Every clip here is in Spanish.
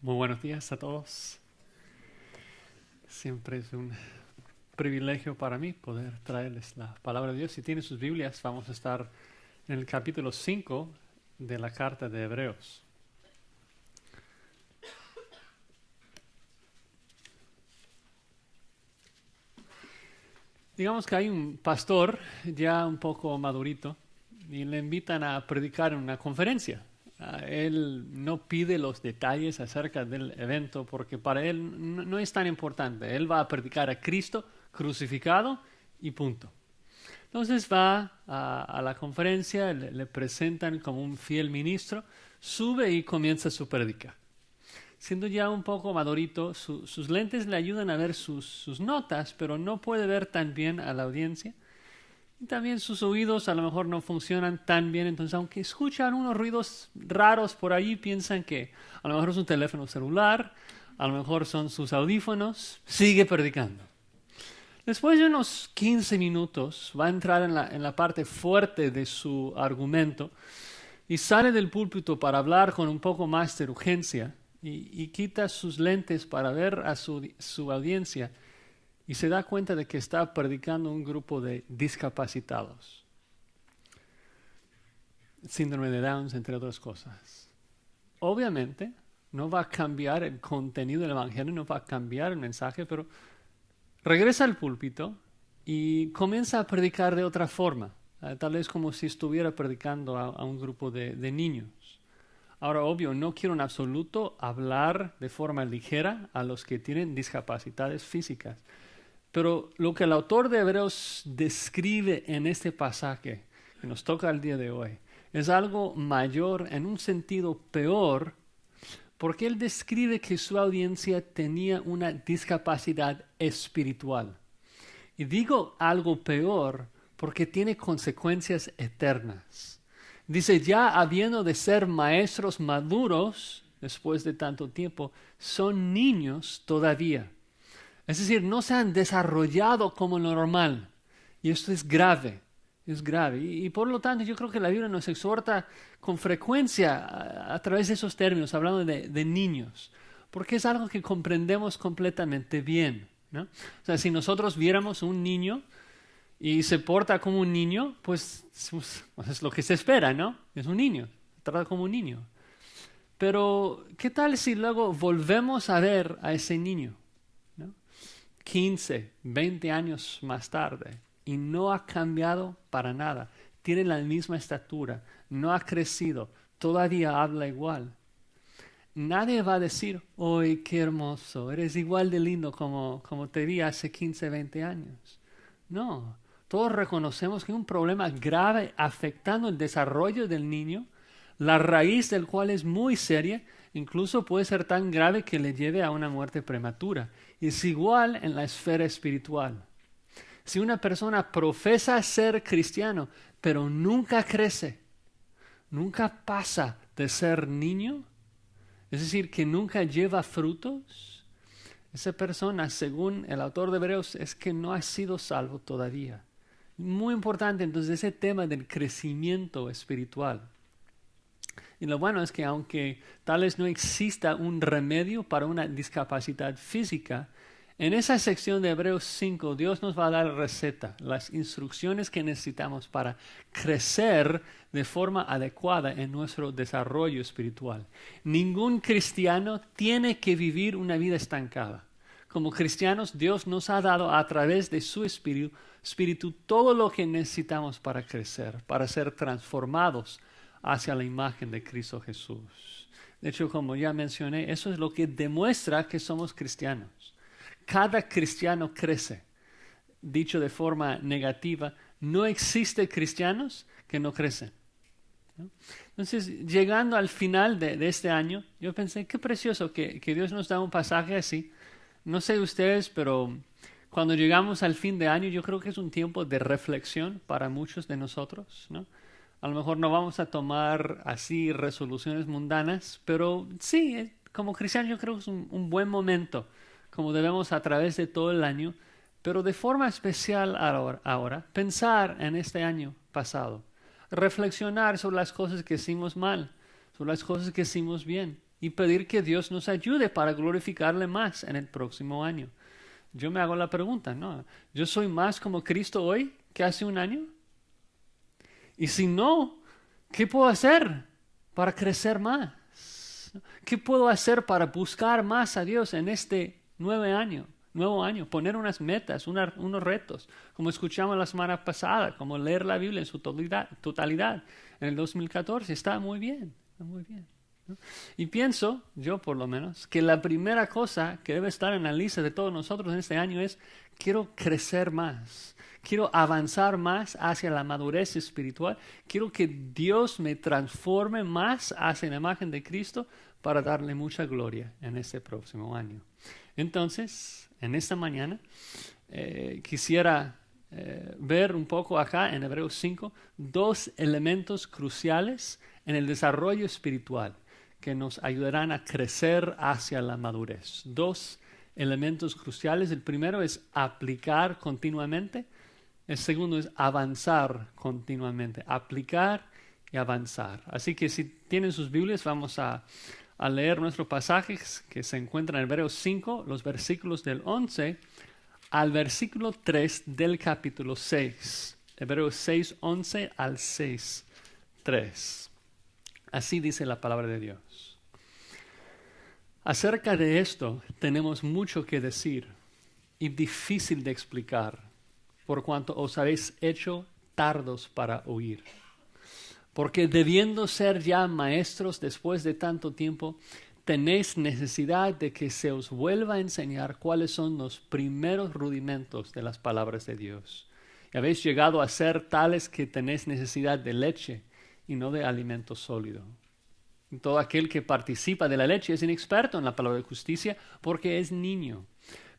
Muy buenos días a todos. Siempre es un privilegio para mí poder traerles la palabra de Dios. Si tienen sus Biblias, vamos a estar en el capítulo 5 de la carta de Hebreos. Digamos que hay un pastor ya un poco madurito y le invitan a predicar en una conferencia. Él no pide los detalles acerca del evento porque para él no es tan importante. Él va a predicar a Cristo crucificado y punto. Entonces va a la conferencia, le presentan como un fiel ministro, sube y comienza su prédica. Siendo ya un poco madurito, sus lentes le ayudan a ver sus notas, pero no puede ver tan bien a la audiencia. Y también sus oídos a lo mejor no funcionan tan bien, entonces aunque escuchan unos ruidos raros por ahí, piensan que a lo mejor es un teléfono celular, a lo mejor son sus audífonos, sigue predicando. Después de unos 15 minutos va a entrar en la parte fuerte de su argumento y sale del púlpito para hablar con un poco más de urgencia y quita sus lentes para ver a su audiencia. Y se da cuenta de que está predicando un grupo de discapacitados. Síndrome de Down, entre otras cosas. Obviamente, no va a cambiar el contenido del Evangelio, no va a cambiar el mensaje, pero regresa al púlpito y comienza a predicar de otra forma. Tal vez como si estuviera predicando a un grupo de niños. Ahora, obvio, no quiero en absoluto hablar de forma ligera a los que tienen discapacidades físicas. Pero lo que el autor de Hebreos describe en este pasaje que nos toca el día de hoy es algo mayor, en un sentido peor, porque él describe que su audiencia tenía una discapacidad espiritual. Y digo algo peor porque tiene consecuencias eternas. Dice, ya habiendo de ser maestros maduros, después de tanto tiempo, son niños todavía. Es decir, no se han desarrollado como normal. Y esto es grave, es grave. Y por lo tanto yo creo que la Biblia nos exhorta con frecuencia a través de esos términos, hablando de niños. Porque es algo que comprendemos completamente bien, ¿no? O sea, si nosotros viéramos un niño y se porta como un niño, pues es lo que se espera, ¿no? Es un niño, se trata como un niño. Pero, ¿qué tal si luego volvemos a ver a ese niño? 15, 20 años más tarde y no ha cambiado para nada. Tiene la misma estatura, no ha crecido, todavía habla igual. Nadie va a decir, ¡ay, qué hermoso! Eres igual de lindo como te vi hace 15, 20 años. No, todos reconocemos que hay un problema grave afectando el desarrollo del niño, la raíz del cual es muy seria. Incluso puede ser tan grave que le lleve a una muerte prematura. Y es igual en la esfera espiritual. Si una persona profesa ser cristiano, pero nunca crece, nunca pasa de ser niño, es decir, que nunca lleva frutos, esa persona, según el autor de Hebreos, es que no ha sido salvo todavía. Muy importante entonces ese tema del crecimiento espiritual. Y lo bueno es que aunque tal vez no exista un remedio para una discapacidad física, en esa sección de Hebreos 5 Dios nos va a dar receta, las instrucciones que necesitamos para crecer de forma adecuada en nuestro desarrollo espiritual. Ningún cristiano tiene que vivir una vida estancada. Como cristianos, Dios nos ha dado a través de su espíritu todo lo que necesitamos para crecer, para ser transformados hacia la imagen de Cristo Jesús. De hecho, como ya mencioné, eso es lo que demuestra que somos cristianos. Cada cristiano crece. Dicho de forma negativa, no existe cristianos que no crecen, ¿no? Entonces, llegando al final de este año, yo pensé, qué precioso que Dios nos da un pasaje así. No sé ustedes, pero cuando llegamos al fin de año, yo creo que es un tiempo de reflexión para muchos de nosotros, ¿no? A lo mejor no vamos a tomar así resoluciones mundanas, pero sí, como cristianos yo creo que es un buen momento, como debemos a través de todo el año, pero de forma especial ahora pensar en este año pasado, reflexionar sobre las cosas que hicimos mal, sobre las cosas que hicimos bien, y pedir que Dios nos ayude para glorificarle más en el próximo año. Yo me hago la pregunta, ¿no? ¿Yo soy más como Cristo hoy que hace un año? Y si no, ¿qué puedo hacer para crecer más? ¿Qué puedo hacer para buscar más a Dios en este nuevo año? Poner unas metas, unos retos, como escuchamos la semana pasada, como leer la Biblia en su totalidad en el 2014. Está muy bien, ¿no? Y pienso, yo por lo menos, que la primera cosa que debe estar en la lista de todos nosotros en este año es: quiero crecer más, quiero avanzar más hacia la madurez espiritual, quiero que Dios me transforme más hacia la imagen de Cristo para darle mucha gloria en este próximo año. Entonces, en esta mañana quisiera ver un poco acá en Hebreos 5 dos elementos cruciales en el desarrollo espiritual que nos ayudarán a crecer hacia la madurez. Dos elementos cruciales. El primero es aplicar continuamente. El segundo es avanzar continuamente. Aplicar y avanzar. Así que si tienen sus Biblias, vamos a leer nuestros pasajes que se encuentran en Hebreos 5, los versículos del 11 al versículo 3 del capítulo 6. Hebreos 6, 11 al 6, 3. Así dice la palabra de Dios. Acerca de esto tenemos mucho que decir y difícil de explicar, por cuanto os habéis hecho tardos para oír. Porque debiendo ser ya maestros después de tanto tiempo, tenéis necesidad de que se os vuelva a enseñar cuáles son los primeros rudimentos de las palabras de Dios. Y habéis llegado a ser tales que tenéis necesidad de leche y no de alimento sólido. Todo aquel que participa de la leche es inexperto en la palabra de justicia porque es niño.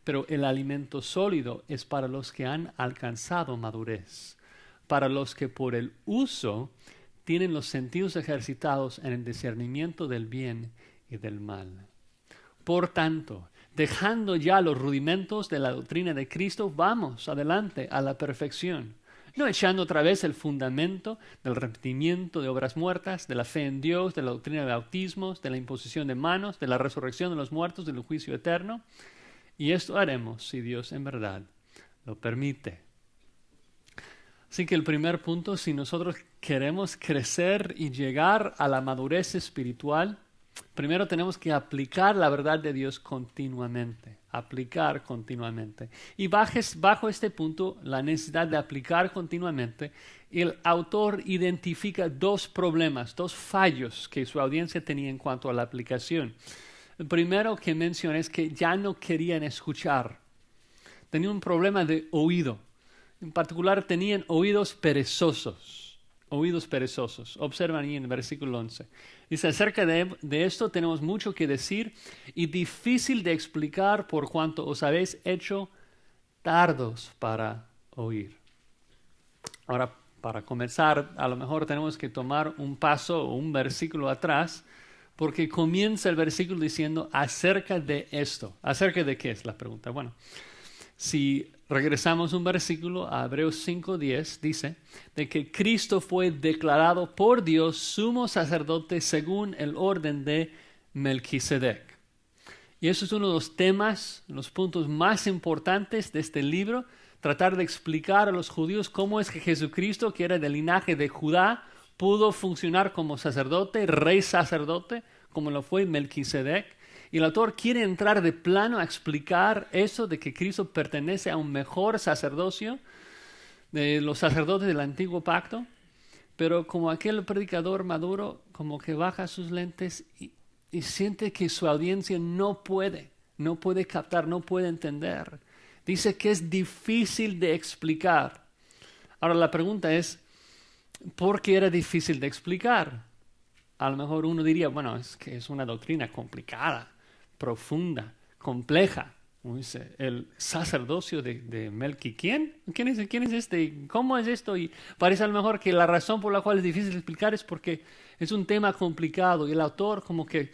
Pero el alimento sólido es para los que han alcanzado madurez, para los que por el uso tienen los sentidos ejercitados en el discernimiento del bien y del mal. Por tanto, dejando ya los rudimentos de la doctrina de Cristo, vamos adelante a la perfección, no echando otra vez el fundamento del arrepentimiento de obras muertas, de la fe en Dios, de la doctrina de bautismos, de la imposición de manos, de la resurrección de los muertos, del juicio eterno. Y esto haremos si Dios en verdad lo permite. Así que el primer punto, si nosotros queremos crecer y llegar a la madurez espiritual, primero tenemos que aplicar la verdad de Dios continuamente. Aplicar continuamente. Y bajo este punto, la necesidad de aplicar continuamente, el autor identifica dos problemas, dos fallos que su audiencia tenía en cuanto a la aplicación. El primero que menciona es que ya no querían escuchar. Tenían un problema de oído. En particular, tenían oídos perezosos. Oídos perezosos. Observan ahí en el versículo 11. Dice, acerca de esto tenemos mucho que decir y difícil de explicar por cuanto os habéis hecho tardos para oír. Ahora, para comenzar, a lo mejor tenemos que tomar un paso o un versículo atrás, porque comienza el versículo diciendo acerca de esto. ¿Acerca de qué es la pregunta? Bueno, si regresamos un versículo a Hebreos 5:10, dice de que Cristo fue declarado por Dios sumo sacerdote según el orden de Melquisedec. Y eso es uno de los temas, los puntos más importantes de este libro, tratar de explicar a los judíos cómo es que Jesucristo, que era del linaje de Judá, pudo funcionar como sacerdote, rey sacerdote, como lo fue Melquisedec. Y el autor quiere entrar de plano a explicar eso de que Cristo pertenece a un mejor sacerdocio de los sacerdotes del antiguo pacto, pero como aquel predicador maduro, como que baja sus lentes y siente que su audiencia no puede captar, no puede entender. Dice que es difícil de explicar. Ahora la pregunta es, ¿por qué era difícil de explicar? A lo mejor uno diría, bueno, es que es una doctrina complicada, profunda, compleja. Dice, el sacerdocio de Melqui. ¿Quién es este? ¿Cómo es esto? Y parece a lo mejor que la razón por la cual es difícil de explicar es porque es un tema complicado y el autor como que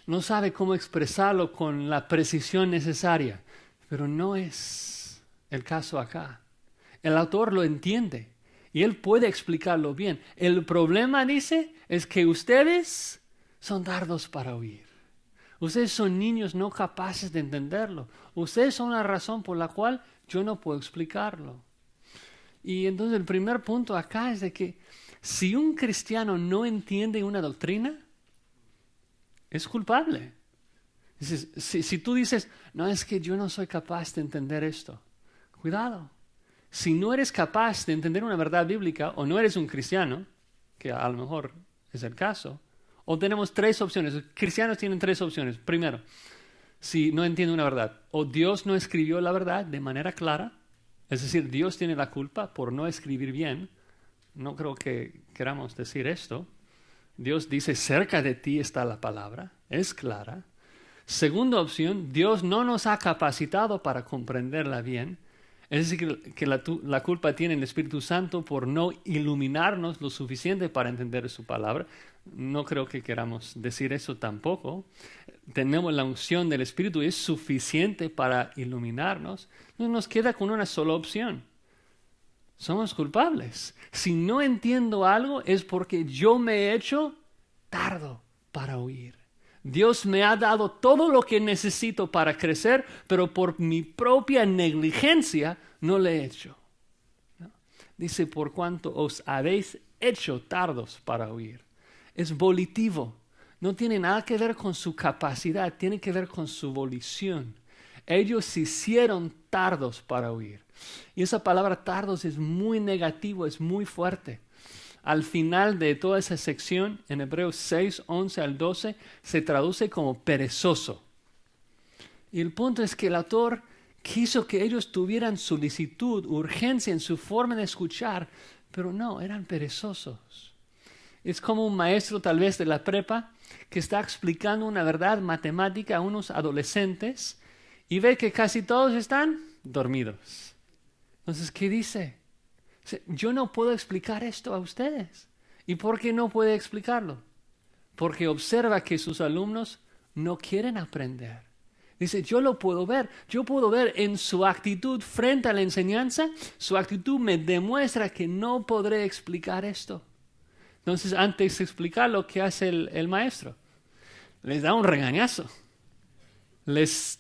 no sabe cómo expresarlo con la precisión necesaria. Pero no es el caso acá. El autor lo entiende y él puede explicarlo bien. El problema, dice, es que ustedes son tardos para oír. Ustedes son niños no capaces de entenderlo. Ustedes son la razón por la cual yo no puedo explicarlo. Y entonces el primer punto acá es de que si un cristiano no entiende una doctrina, es culpable. Si tú dices, no, es que yo no soy capaz de entender esto, cuidado. Si no eres capaz de entender una verdad bíblica o no eres un cristiano, que a lo mejor es el caso, o tenemos tres opciones. Los cristianos tienen tres opciones. Primero, si no entiende una verdad, o Dios no escribió la verdad de manera clara, es decir, Dios tiene la culpa por no escribir bien. No creo que queramos decir esto. Dios dice, cerca de ti está la palabra, es clara. Segunda opción, Dios no nos ha capacitado para comprenderla bien. Es decir, que la culpa tiene el Espíritu Santo por no iluminarnos lo suficiente para entender su palabra. No creo que queramos decir eso tampoco. Tenemos la unción del Espíritu y es suficiente para iluminarnos. No nos queda con una sola opción. Somos culpables. Si no entiendo algo es porque yo me he hecho tardo para oír. Dios me ha dado todo lo que necesito para crecer, pero por mi propia negligencia no le he hecho. ¿No? Dice, por cuanto os habéis hecho tardos para oír. Es volitivo. No tiene nada que ver con su capacidad, tiene que ver con su volición. Ellos se hicieron tardos para oír. Y esa palabra tardos es muy negativo, es muy fuerte. Al final de toda esa sección, en Hebreos 6, 11 al 12, se traduce como perezoso. Y el punto es que el autor quiso que ellos tuvieran solicitud, urgencia en su forma de escuchar, pero no, eran perezosos. Es como un maestro tal vez de la prepa que está explicando una verdad matemática a unos adolescentes y ve que casi todos están dormidos. Entonces, ¿qué dice? Yo no puedo explicar esto a ustedes. ¿Y por qué no puede explicarlo? Porque observa que sus alumnos no quieren aprender. Dice, yo lo puedo ver. Yo puedo ver en su actitud frente a la enseñanza. Su actitud me demuestra que no podré explicar esto. Entonces, antes de explicarlo, ¿qué hace el maestro? Les da un regañazo. Les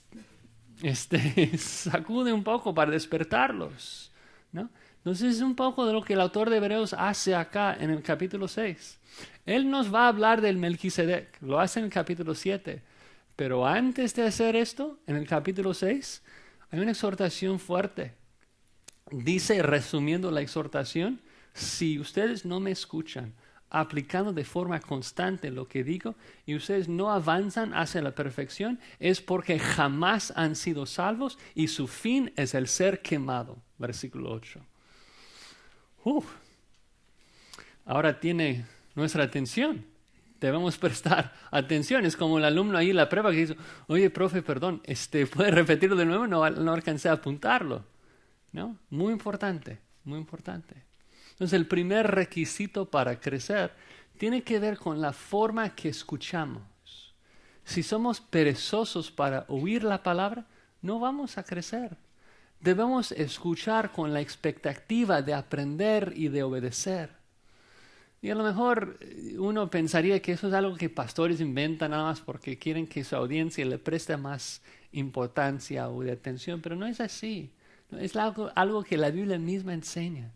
sacude un poco para despertarlos, ¿no? Entonces es un poco de lo que el autor de Hebreos hace acá en el capítulo 6. Él nos va a hablar del Melquisedec, lo hace en el capítulo 7. Pero antes de hacer esto, en el capítulo 6, hay una exhortación fuerte. Dice, resumiendo la exhortación, si ustedes no me escuchan, aplicando de forma constante lo que digo, y ustedes no avanzan hacia la perfección, es porque jamás han sido salvos y su fin es el ser quemado. Versículo 8. Ahora tiene nuestra atención. Debemos prestar atención. Es como el alumno ahí en la prueba que dice, oye, profe, perdón, ¿puede repetirlo de nuevo? No alcancé a apuntarlo. ¿No? Muy importante, muy importante. Entonces, el primer requisito para crecer tiene que ver con la forma que escuchamos. Si somos perezosos para oír la palabra, no vamos a crecer. Debemos escuchar con la expectativa de aprender y de obedecer. Y a lo mejor uno pensaría que eso es algo que pastores inventan nada más porque quieren que su audiencia le preste más importancia o de atención, pero no es así. Es algo que la Biblia misma enseña,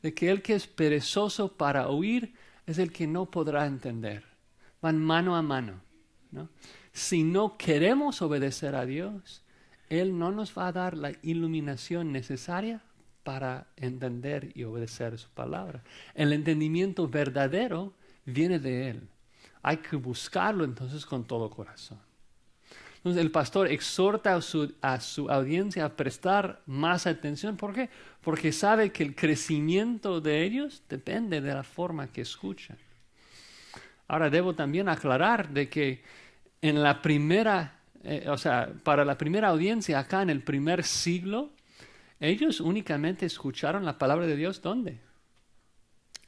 de que el que es perezoso para oír es el que no podrá entender. Van mano a mano, ¿no? Si no queremos obedecer a Dios, Él no nos va a dar la iluminación necesaria para entender y obedecer su palabra. El entendimiento verdadero viene de Él. Hay que buscarlo entonces con todo corazón. Entonces el pastor exhorta a su audiencia a prestar más atención. ¿Por qué? Porque sabe que el crecimiento de ellos depende de la forma que escuchan. Ahora debo también aclarar de que en la primera para la primera audiencia acá en el primer siglo, ellos únicamente escucharon la palabra de Dios, ¿dónde?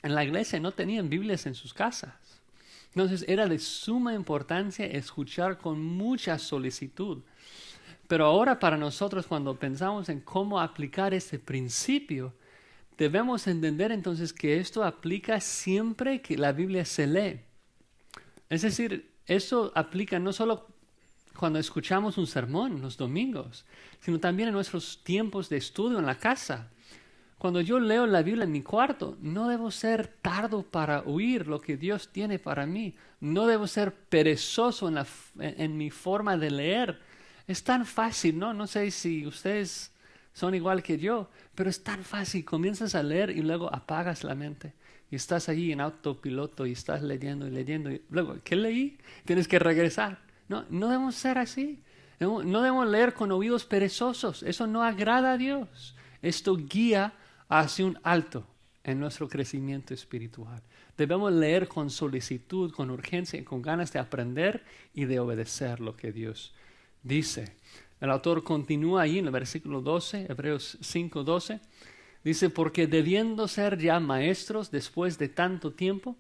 En la iglesia, no tenían Biblias en sus casas. Entonces era de suma importancia escuchar con mucha solicitud. Pero ahora para nosotros, cuando pensamos en cómo aplicar este principio, debemos entender entonces que esto aplica siempre que la Biblia se lee. Es decir, eso aplica no solo cuando escuchamos un sermón los domingos, sino también en nuestros tiempos de estudio en la casa. Cuando yo leo la Biblia en mi cuarto, no debo ser tardo para oír lo que Dios tiene para mí. No debo ser perezoso en mi forma de leer. Es tan fácil, ¿no? No sé si ustedes son igual que yo, pero es tan fácil. Comienzas a leer y luego apagas la mente. Y estás allí en autopiloto y estás leyendo y leyendo. Y luego, ¿qué leí? Tienes que regresar. No debemos ser así. No debemos leer con oídos perezosos. Eso no agrada a Dios. Esto guía hacia un alto en nuestro crecimiento espiritual. Debemos leer con solicitud, con urgencia, con ganas de aprender y de obedecer lo que Dios dice. El autor continúa ahí en el versículo 12, Hebreos 5:12. Dice, porque debiendo ser ya maestros después de tanto tiempo,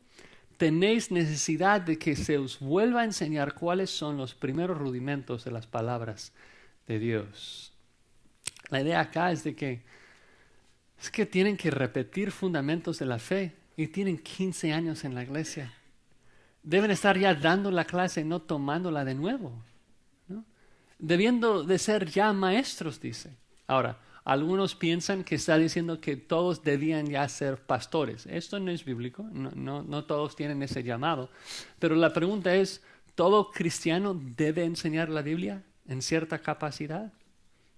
tenéis necesidad de que se os vuelva a enseñar cuáles son los primeros rudimentos de las palabras de Dios. La idea acá es que tienen que repetir fundamentos de la fe y tienen 15 años en la iglesia. Deben estar ya dando la clase, no tomándola de nuevo, ¿no? Debiendo de ser ya maestros, dice. Ahora, algunos piensan que está diciendo que todos debían ya ser pastores. Esto no es bíblico, no todos tienen ese llamado. Pero la pregunta es, ¿todo cristiano debe enseñar la Biblia en cierta capacidad?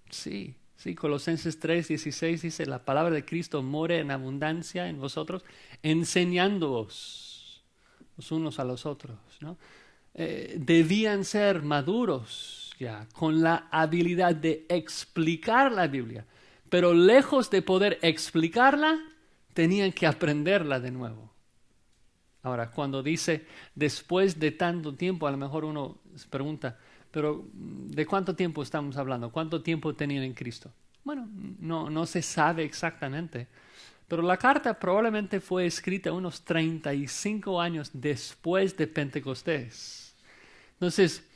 Sí, Colosenses 3:16 dice, la palabra de Cristo more en abundancia en vosotros, enseñándoos los unos a los otros, ¿no? Debían ser maduros ya, con la habilidad de explicar la Biblia. Pero lejos de poder explicarla, tenían que aprenderla de nuevo. Ahora, cuando dice después de tanto tiempo, a lo mejor uno se pregunta, pero ¿de cuánto tiempo estamos hablando? ¿Cuánto tiempo tenían en Cristo? Bueno, no se sabe exactamente, pero la carta probablemente fue escrita unos 35 años después de Pentecostés. Entonces,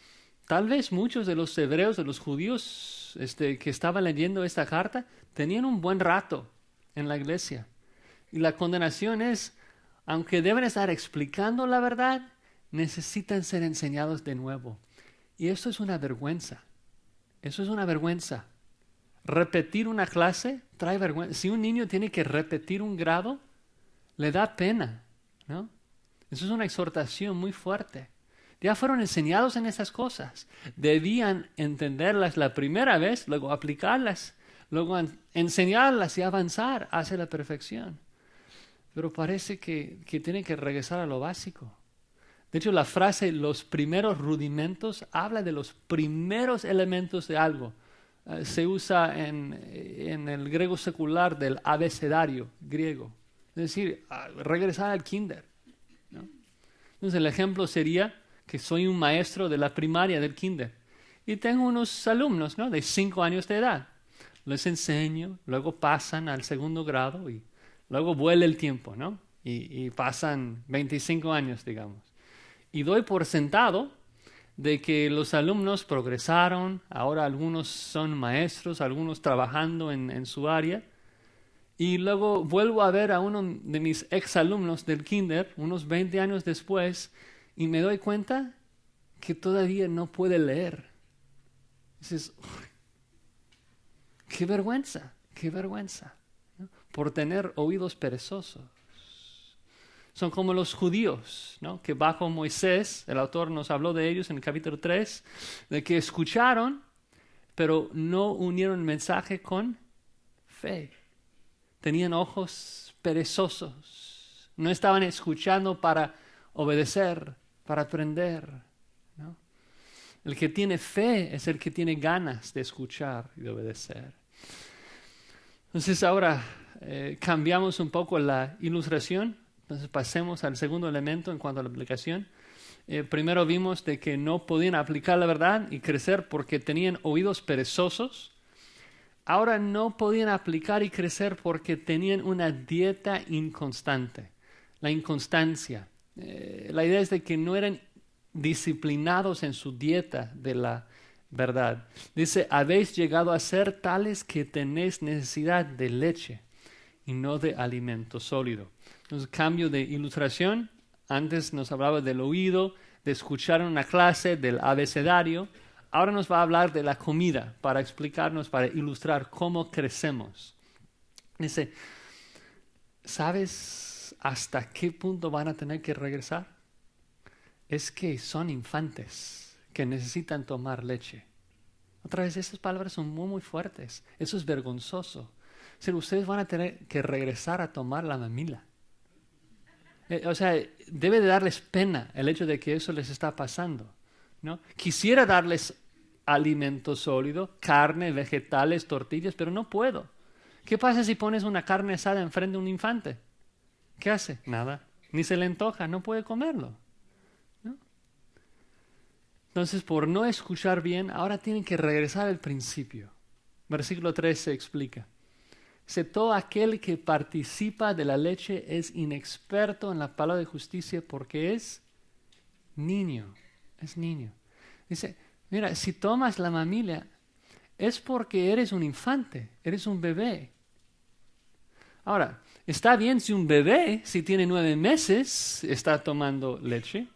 tal vez muchos de los hebreos, de los judíos que estaban leyendo esta carta, tenían un buen rato en la iglesia. Y la condenación es, aunque deben estar explicando la verdad, necesitan ser enseñados de nuevo. Y eso es una vergüenza. Eso es una vergüenza. Repetir una clase trae vergüenza. Si un niño tiene que repetir un grado, le da pena, ¿no? Eso es una exhortación muy fuerte. Ya fueron enseñados en esas cosas. Debían entenderlas la primera vez, luego aplicarlas, luego enseñarlas y avanzar hacia la perfección. Pero parece que tienen que regresar a lo básico. De hecho, la frase los primeros rudimentos habla de los primeros elementos de algo. Se usa en el griego secular del abecedario griego. Es decir, regresar al kinder, ¿no? Entonces el ejemplo sería que soy un maestro de la primaria, del kinder, y tengo unos alumnos, ¿no?, de 5 años de edad. Les enseño, luego pasan al segundo grado y luego vuela el tiempo, ¿no? Y pasan 25 años, digamos. Y doy por sentado de que los alumnos progresaron, ahora algunos son maestros, algunos trabajando en su área. Y luego vuelvo a ver a uno de mis exalumnos del kinder, unos 20 años después, y me doy cuenta que todavía no puede leer. Dices, qué vergüenza, ¿no?, por tener oídos perezosos. Son como los judíos, ¿no?, que bajo Moisés, el autor nos habló de ellos en el capítulo 3, de que escucharon, pero no unieron el mensaje con fe. Tenían ojos perezosos, no estaban escuchando para obedecer, para aprender, ¿no? El que tiene fe es el que tiene ganas de escuchar y de obedecer. Entonces ahora cambiamos un poco la ilustración. Entonces pasemos al segundo elemento en cuanto a la aplicación. Primero vimos de que no podían aplicar la verdad y crecer porque tenían oídos perezosos. Ahora no podían aplicar y crecer porque tenían una dieta inconstante. La inconstancia. La idea es de que no eran disciplinados en su dieta de la verdad. Dice, habéis llegado a ser tales que tenéis necesidad de leche y no de alimento sólido. Entonces, cambio de ilustración. Antes nos hablaba del oído, de escuchar una clase, del abecedario. ahora nos va a hablar de la comida para explicarnos, para ilustrar cómo crecemos. Dice, ¿sabes hasta qué punto van a tener que regresar? Es que son infantes que necesitan tomar leche. Otra vez, esas palabras son muy, muy fuertes. Eso es vergonzoso. O sea, ustedes van a tener que regresar a tomar la mamila. O sea, debe de darles pena el hecho de que eso les está pasando, ¿no? Quisiera darles alimento sólido, carne, vegetales, tortillas, pero no puedo. ¿Qué pasa si pones una carne asada enfrente de un infante? ¿Qué hace? Nada. Ni se le antoja, no puede comerlo, ¿no? Entonces, por no escuchar bien, ahora tienen que regresar al principio. Versículo 3 se explica. Dice, todo aquel que participa de la leche es inexperto en la palabra de justicia porque es niño. Es niño. Dice, mira, si tomas la mamila es porque eres un infante, eres un bebé. Ahora, está bien si un bebé, si tiene 9 meses, está tomando leche,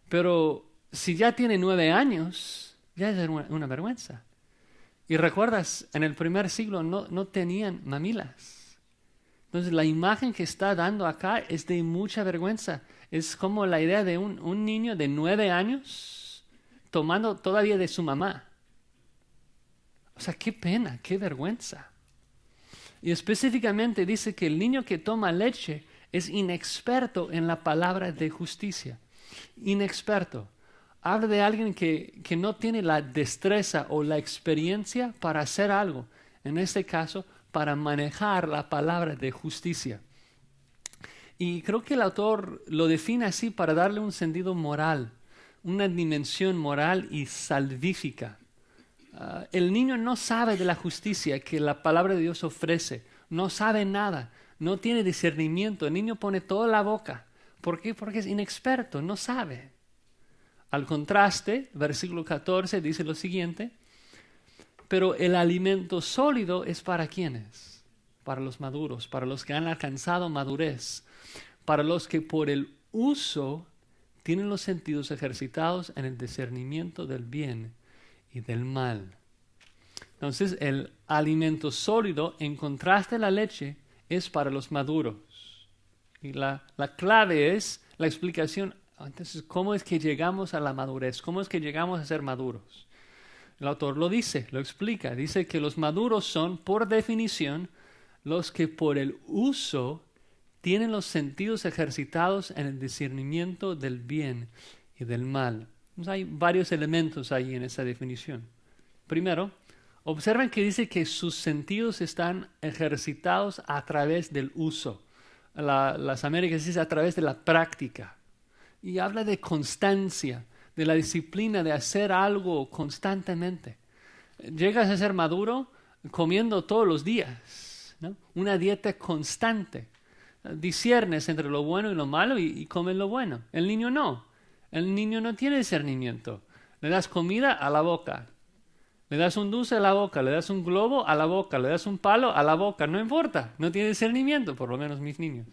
pero si ya tiene 9 años, ya es una vergüenza. Y recuerdas, en el primer siglo no tenían mamilas. Entonces la imagen que está dando acá es de mucha vergüenza. Es como la idea de un niño de 9 años tomando todavía de su mamá. O sea, qué pena, qué vergüenza. Y específicamente dice que el niño que toma leche es inexperto en la palabra de justicia. Inexperto. Habla de alguien que no tiene la destreza o la experiencia para hacer algo. En este caso, para manejar la palabra de justicia. Y creo que el autor lo define así para darle un sentido moral, una dimensión moral y salvífica. El niño no sabe de la justicia que la palabra de Dios ofrece. No sabe nada. No tiene discernimiento. El niño pone toda la boca. ¿Por qué? Porque es inexperto, no sabe. Al contraste, versículo 14 dice lo siguiente, pero el alimento sólido es para ¿quiénes? Para los maduros, para los que han alcanzado madurez, para los que por el uso tienen los sentidos ejercitados en el discernimiento del bien y del mal. Entonces, el alimento sólido, en contraste a la leche, es para los maduros. Y la clave es la explicación. Entonces, ¿cómo es que llegamos a la madurez? ¿Cómo es que llegamos a ser maduros? El autor lo dice, lo explica. Dice que los maduros son, por definición, los que por el uso tienen los sentidos ejercitados en el discernimiento del bien y del mal. Entonces, hay varios elementos ahí en esa definición. Primero, observen que dice que sus sentidos están ejercitados a través del uso. Las Américas dice a través de la práctica. Y habla de constancia, de la disciplina de hacer algo constantemente. Llegas a ser maduro comiendo todos los días, ¿no? Una dieta constante. Disciernes entre lo bueno y lo malo y comes lo bueno. El niño no. El niño no tiene discernimiento. Le das comida a la boca. Le das un dulce a la boca. Le das un globo a la boca. Le das un palo a la boca. No importa. No tiene discernimiento, por lo menos mis niños.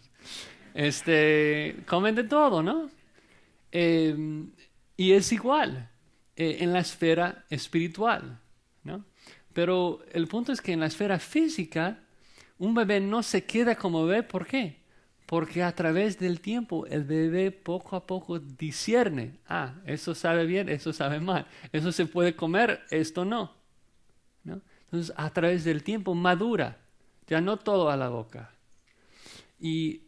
Comen de todo, ¿no? Y es igual en la esfera espiritual, ¿no? Pero el punto es que en la esfera física, un bebé no se queda como bebé. ¿Por qué? Porque a través del tiempo el bebé poco a poco discierne. Eso sabe bien, eso sabe mal. Eso se puede comer, esto no, ¿no? Entonces, a través del tiempo madura. Ya no todo a la boca. Y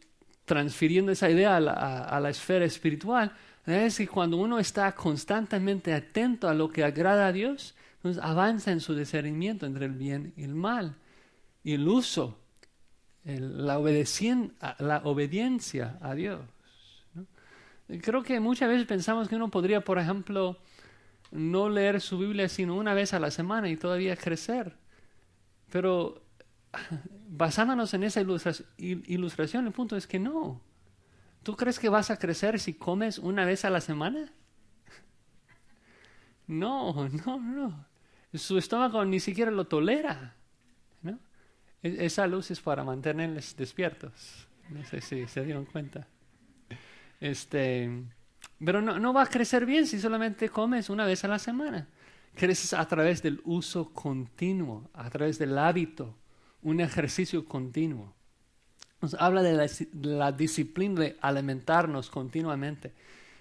transfiriendo esa idea a la esfera espiritual, es que cuando uno está constantemente atento a lo que agrada a Dios, entonces avanza en su discernimiento entre el bien y el mal. Y el uso, la obediencia a Dios, ¿no? Creo que muchas veces pensamos que uno podría, por ejemplo, no leer su Biblia sino una vez a la semana y todavía crecer. Pero basándonos en esa ilustración, el punto es que no. ¿Tú crees que vas a crecer si comes una vez a la semana? No. Su estómago ni siquiera lo tolera, ¿no? Esa luz es para mantenerles despiertos. No sé si se dieron cuenta. Pero no va a crecer bien si solamente comes una vez a la semana. Creces a través del uso continuo, a través del hábito, un ejercicio continuo. Nos habla de la disciplina de alimentarnos continuamente.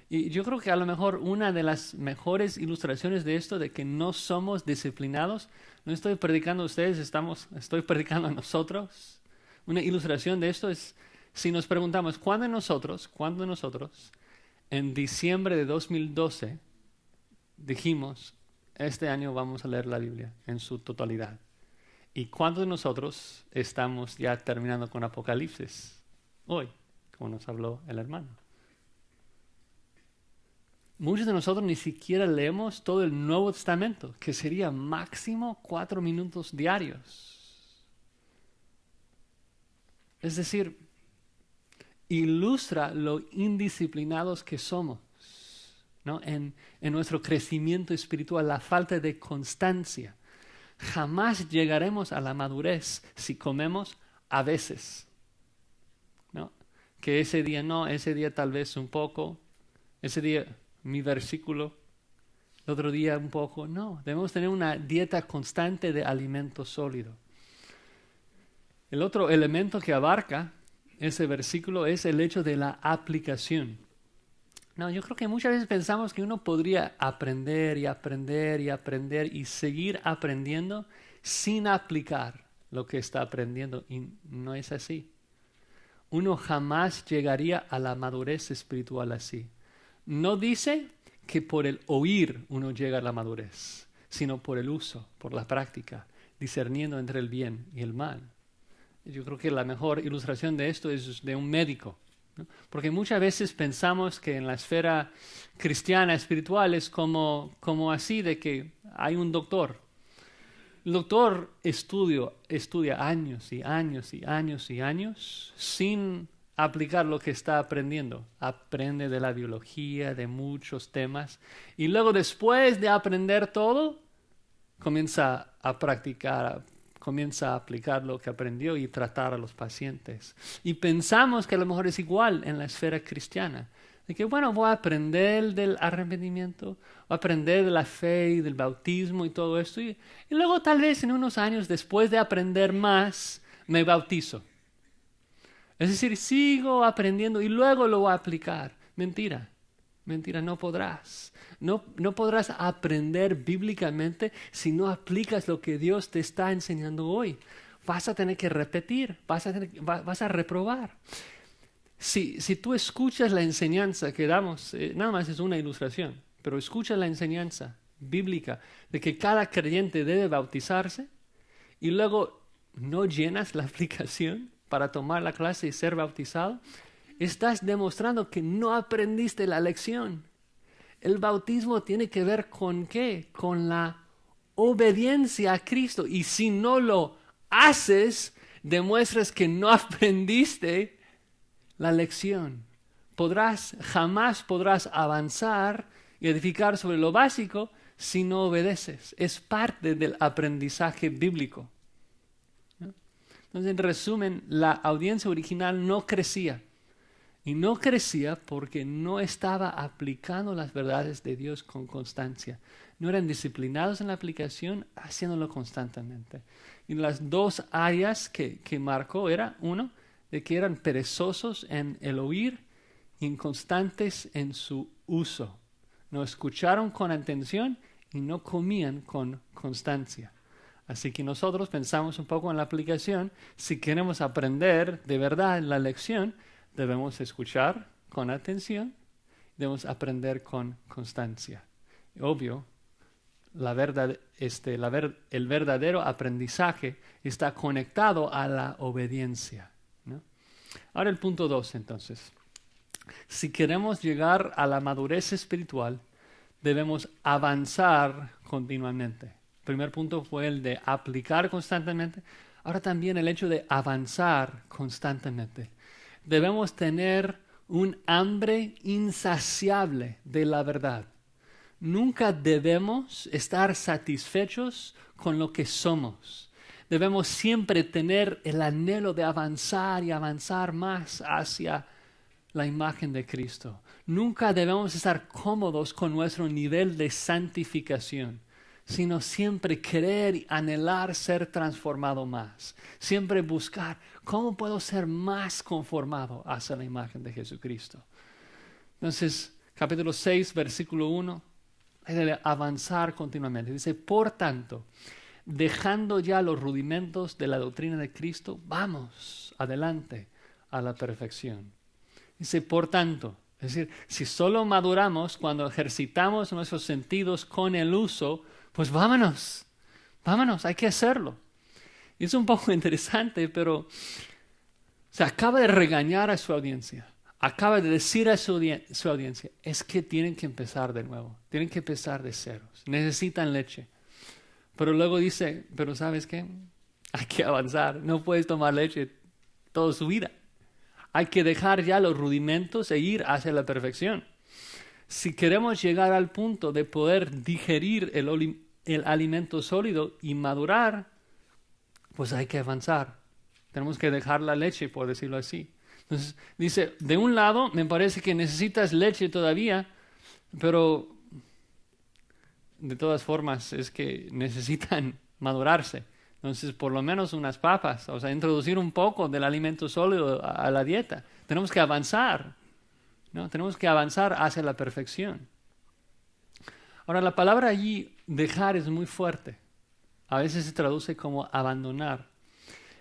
Y yo creo que a lo mejor una de las mejores ilustraciones de esto, de que no somos disciplinados, no estoy predicando a ustedes, estoy predicando a nosotros. Una ilustración de esto es, si nos preguntamos, ¿cuándo de nosotros, en diciembre de 2012, dijimos, este año vamos a leer la Biblia en su totalidad? ¿Y cuántos de nosotros estamos ya terminando con Apocalipsis hoy, como nos habló el hermano? Muchos de nosotros ni siquiera leemos todo el Nuevo Testamento, que sería máximo 4 minutos diarios. Es decir, ilustra lo indisciplinados que somos, ¿no? En nuestro crecimiento espiritual, la falta de constancia. Jamás llegaremos a la madurez si comemos a veces, ¿no? Que ese día no, ese día tal vez un poco, ese día mi versículo, el otro día un poco. No, debemos tener una dieta constante de alimento sólido. El otro elemento que abarca ese versículo es el hecho de la aplicación. No, yo creo que muchas veces pensamos que uno podría aprender y aprender y aprender y seguir aprendiendo sin aplicar lo que está aprendiendo, y no es así. Uno jamás llegaría a la madurez espiritual así. No dice que por el oír uno llega a la madurez, sino por el uso, por la práctica, discerniendo entre el bien y el mal. Yo creo que la mejor ilustración de esto es de un médico, ¿no? Porque muchas veces pensamos que en la esfera cristiana espiritual es como así, de que hay un doctor. El doctor estudia años y años y años y años sin aplicar lo que está aprendiendo. Aprende de la biología, de muchos temas, y luego, después de aprender todo, comienza a practicar, comienza a aplicar lo que aprendió y tratar a los pacientes. Y pensamos que a lo mejor es igual en la esfera cristiana. De que, bueno, voy a aprender del arrepentimiento, voy a aprender de la fe y del bautismo y todo esto. Y luego tal vez en unos años, después de aprender más, me bautizo. Es decir, sigo aprendiendo y luego lo voy a aplicar. Mentira, mentira, no podrás. No podrás aprender bíblicamente si no aplicas lo que Dios te está enseñando hoy. Vas a tener que repetir, vas a reprobar. Si tú escuchas la enseñanza que damos, nada más es una ilustración, pero escuchas la enseñanza bíblica de que cada creyente debe bautizarse y luego no llenas la aplicación para tomar la clase y ser bautizado, estás demostrando que no aprendiste la lección. El bautismo tiene que ver con ¿qué? Con la obediencia a Cristo. Y si no lo haces, demuestras que no aprendiste la lección. Jamás podrás avanzar y edificar sobre lo básico si no obedeces. Es parte del aprendizaje bíblico. Entonces, en resumen, la audiencia original no crecía. Y no crecía porque no estaba aplicando las verdades de Dios con constancia. No eran disciplinados en la aplicación, haciéndolo constantemente. Y las dos áreas que marcó era, uno, de que eran perezosos en el oír, inconstantes en su uso. No escucharon con atención y no comían con constancia. Así que nosotros pensamos un poco en la aplicación. Si queremos aprender de verdad la lección, debemos escuchar con atención, debemos aprender con constancia. Obvio, el verdadero aprendizaje está conectado a la obediencia, ¿no? Ahora el punto 2, entonces. Si queremos llegar a la madurez espiritual, debemos avanzar continuamente. El primer punto fue el de aplicar constantemente. Ahora también el hecho de avanzar constantemente. Debemos tener un hambre insaciable de la verdad. Nunca debemos estar satisfechos con lo que somos. Debemos siempre tener el anhelo de avanzar y avanzar más hacia la imagen de Cristo. Nunca debemos estar cómodos con nuestro nivel de santificación. sino siempre querer y anhelar ser transformado más. Siempre buscar cómo puedo ser más conformado hacia la imagen de Jesucristo. Entonces, capítulo 6, versículo 1, hay de avanzar continuamente. Dice, por tanto, dejando ya los rudimentos de la doctrina de Cristo, vamos adelante a la perfección. Dice, por tanto, es decir, si solo maduramos cuando ejercitamos nuestros sentidos con el uso, pues vámonos, hay que hacerlo. Y es un poco interesante, pero se acaba de regañar a su audiencia. Acaba de decir a su audiencia, es que tienen que empezar de nuevo, tienen que empezar de ceros, necesitan leche. Pero luego dice, pero ¿sabes qué? Hay que avanzar, no puedes tomar leche toda su vida. Hay que dejar ya los rudimentos e ir hacia la perfección. Si queremos llegar al punto de poder digerir el alimento sólido y madurar, pues hay que avanzar. Tenemos que dejar la leche, por decirlo así. Entonces, dice, de un lado, me parece que necesitas leche todavía, pero de todas formas es que necesitan madurarse. Entonces, por lo menos unas papas, o sea, introducir un poco del alimento sólido a la dieta. Tenemos que avanzar, ¿no? Tenemos que avanzar hacia la perfección. Ahora, la palabra allí, dejar, es muy fuerte. A veces se traduce como abandonar.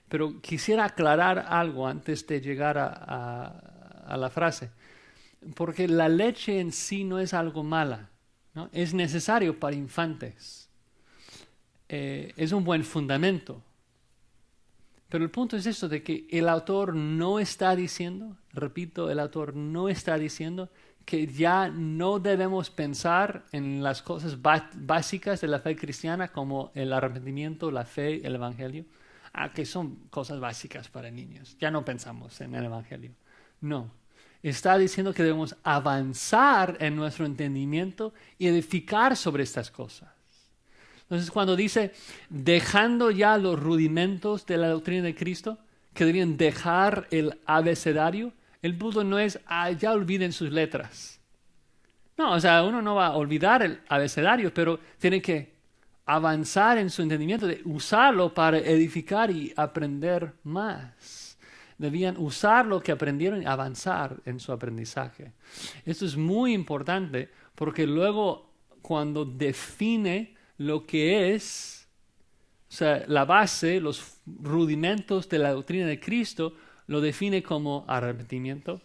Pero quisiera aclarar algo antes de llegar a la frase. Porque la leche en sí no es algo mala, ¿no? Es necesario para infantes. Es un buen fundamento. Pero el punto es esto de que el autor no está diciendo, repito, el autor no está diciendo que ya no debemos pensar en las cosas básicas de la fe cristiana como el arrepentimiento, la fe, el evangelio, que son cosas básicas para niños. Ya no pensamos en el evangelio. No. Está diciendo que debemos avanzar en nuestro entendimiento y edificar sobre estas cosas. Entonces, cuando dice, dejando ya los rudimentos de la doctrina de Cristo, que debían dejar el abecedario, el punto no es, ya olviden sus letras. No, o sea, uno no va a olvidar el abecedario, pero tiene que avanzar en su entendimiento, de usarlo para edificar y aprender más. Debían usar lo que aprendieron y avanzar en su aprendizaje. Esto es muy importante porque luego cuando define lo que es, o sea, la base, los rudimentos de la doctrina de Cristo, lo define como arrepentimiento,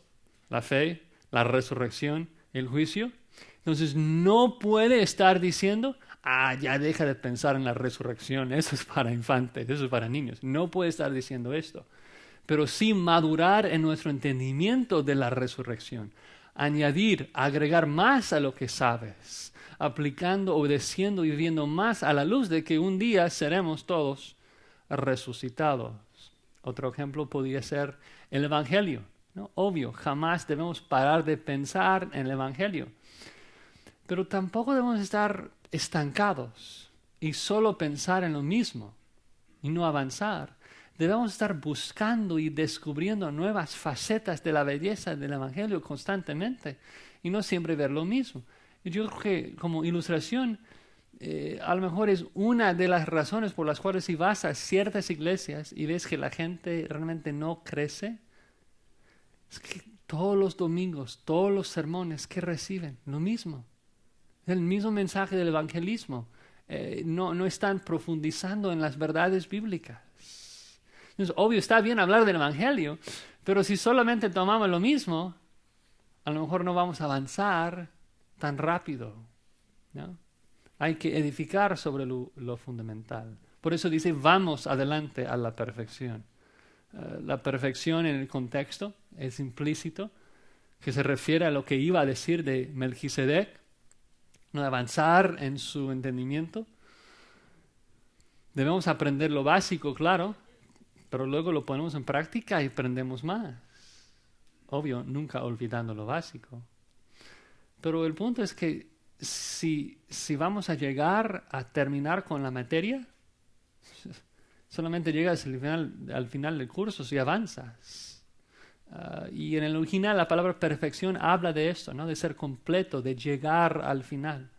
la fe, la resurrección, el juicio. Entonces no puede estar diciendo, ya deja de pensar en la resurrección, eso es para infantes, eso es para niños. No puede estar diciendo esto, pero sí madurar en nuestro entendimiento de la resurrección, añadir, agregar más a lo que sabes, aplicando, obedeciendo y viviendo más a la luz de que un día seremos todos resucitados. Otro ejemplo podría ser el Evangelio, ¿no? Obvio, jamás debemos parar de pensar en el Evangelio. Pero tampoco debemos estar estancados y solo pensar en lo mismo y no avanzar. Debemos estar buscando y descubriendo nuevas facetas de la belleza del Evangelio constantemente y no siempre ver lo mismo. Yo creo que como ilustración, a lo mejor es una de las razones por las cuales si vas a ciertas iglesias y ves que la gente realmente no crece, es que todos los domingos, todos los sermones que reciben, lo mismo. Es el mismo mensaje del evangelismo. No están profundizando en las verdades bíblicas. Entonces, obvio, está bien hablar del evangelio, pero si solamente tomamos lo mismo, a lo mejor no vamos a avanzar tan rápido, ¿no? Hay que edificar sobre lo fundamental. Por eso dice, vamos adelante a la perfección. La perfección en el contexto es implícito, que se refiere a lo que iba a decir de Melquisedec, no avanzar en su entendimiento. Debemos aprender lo básico, claro, pero luego lo ponemos en práctica y aprendemos más. Obvio, nunca olvidando lo básico. Pero el punto es que si vamos a llegar a terminar con la materia, solamente llegas al final del curso si avanzas. Y en el original la palabra perfección habla de esto, ¿no? De ser completo, de llegar al final.